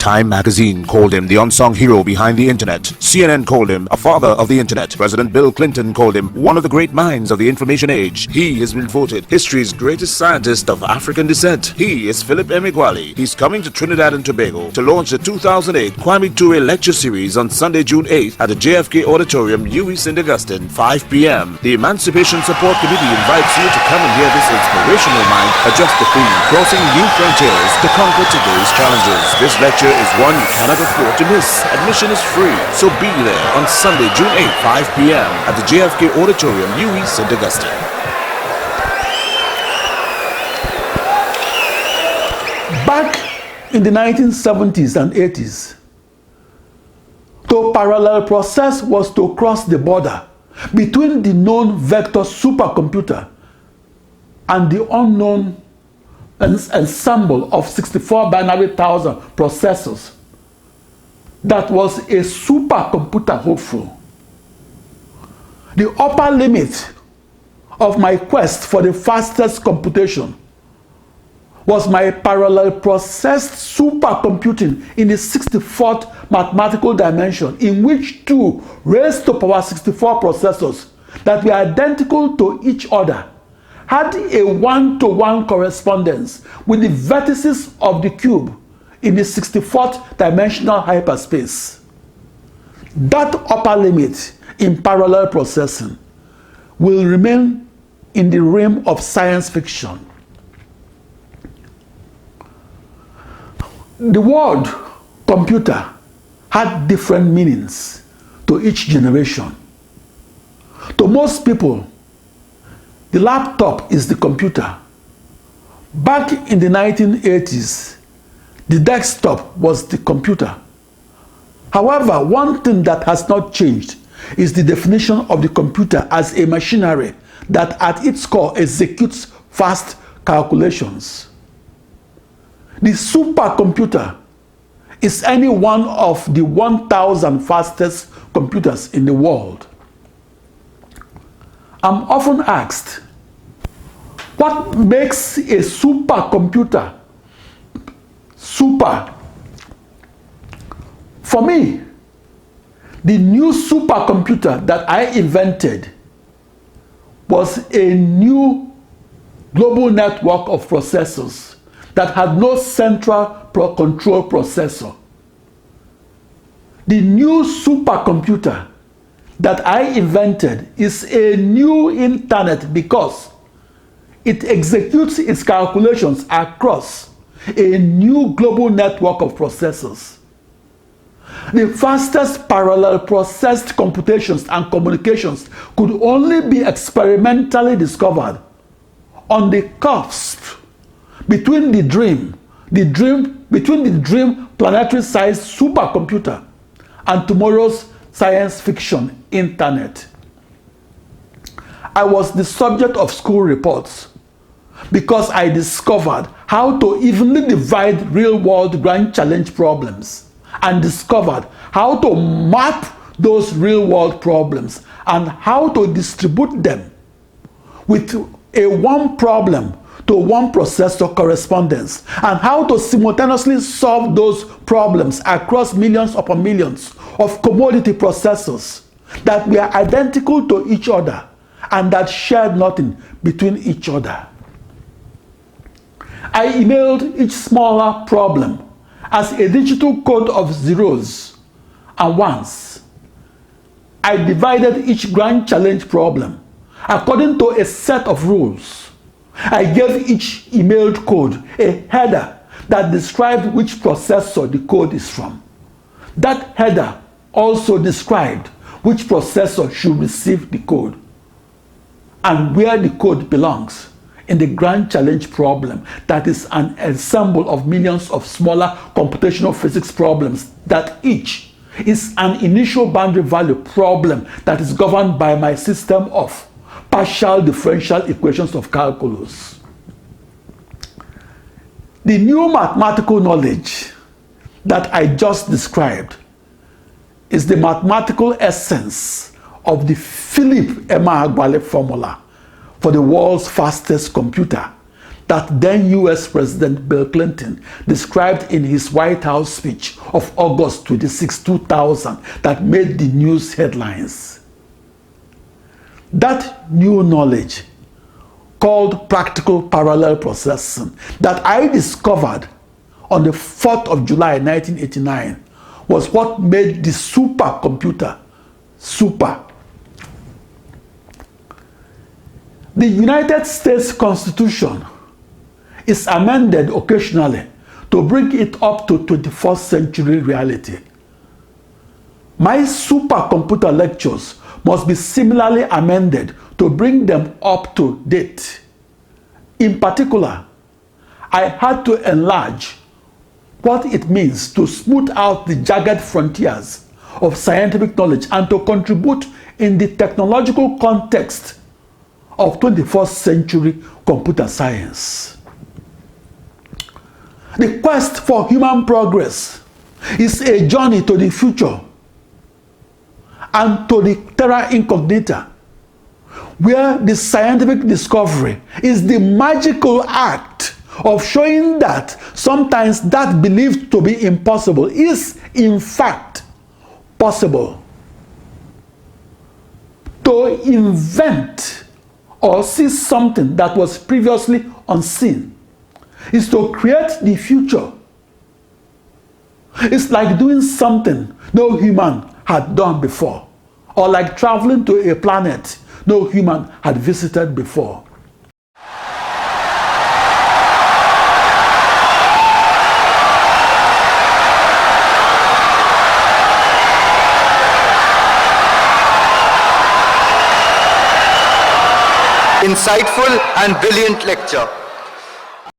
Time magazine called him the unsung hero behind the internet. CNN called him a father of the internet. President Bill Clinton called him one of the great minds of the information age. He has been voted history's greatest scientist of African descent. He is Philip Emeagwali. He's coming to Trinidad and Tobago to launch the 2008 Kwame Ture lecture series on Sunday, June 8th at the JFK Auditorium, UWI St. Augustine, 5 p.m. The Emancipation Support Committee invites you to come and hear this inspirational mind address the theme, crossing new frontiers to conquer today's challenges. This lecture is one you cannot afford to miss. Admission is free, so be there on Sunday, June 8th, 5 p.m. at the JFK Auditorium, UWI St. Augustine. Back in the 1970s and 80s, to parallel process was to cross the border between the known vector supercomputer and the unknown ensemble of 64 binary thousand processors that was a supercomputer hopeful. The upper limit of my quest for the fastest computation was my parallel processed supercomputing in the 64th mathematical dimension, in which two raised to power 64 processors that were identical to each other had a one-to-one correspondence with the vertices of the cube in the 64th dimensional hyperspace. That upper limit in parallel processing will remain in the realm of science fiction. The word computer had different meanings to each generation. To most people, the laptop is the computer. Back in the 1980s, the desktop was the computer. However, one thing that has not changed is the definition of the computer as a machinery that at its core executes fast calculations. The supercomputer is any one of the 1,000 fastest computers in the world. I'm often asked, what makes a supercomputer super? For me, the new supercomputer that I invented was a new global network of processors that had no central control processor. The new supercomputer that I invented is a new internet because it executes its calculations across a new global network of processors. The fastest parallel processed computations and communications could only be experimentally discovered on the cusp between the dream planetary-sized supercomputer and tomorrow's science fiction internet. I was the subject of school reports because I discovered how to evenly divide real-world grand challenge problems and discovered how to map those real-world problems and how to distribute them with a one problem to one processor correspondence, and how to simultaneously solve those problems across millions upon millions of commodity processors that were identical to each other and that shared nothing between each other. I emailed each smaller problem as a digital code of zeros and ones. I divided each grand challenge problem according to a set of rules. I gave each emailed code a header that described which processor the code is from. That header also described which processor should receive the code and where the code belongs in the grand challenge problem that is an ensemble of millions of smaller computational physics problems that each is an initial boundary value problem that is governed by my system of partial differential equations of calculus. The new mathematical knowledge that I just described is the mathematical essence of the Philip Emeagwali formula for the world's fastest computer that then US President Bill Clinton described in his White House speech of August 26, 2000 that made the news headlines. That new knowledge, called practical parallel processing, that I discovered on the 4th of July 1989 was what made the supercomputer super. The United States Constitution is amended occasionally to bring it up to 21st century reality. My supercomputer lectures must be similarly amended to bring them up to date. In particular, I had to enlarge what it means to smooth out the jagged frontiers of scientific knowledge and to contribute in the technological context of 21st century computer science. The quest for human progress is a journey to the future and to the terra incognita, where the scientific discovery is the magical act of showing that sometimes that believed to be impossible is in fact possible. To invent or see something that was previously unseen is to create the future. It's like doing something no human had done before, or like traveling to a planet no human had visited before. Insightful and brilliant lecture.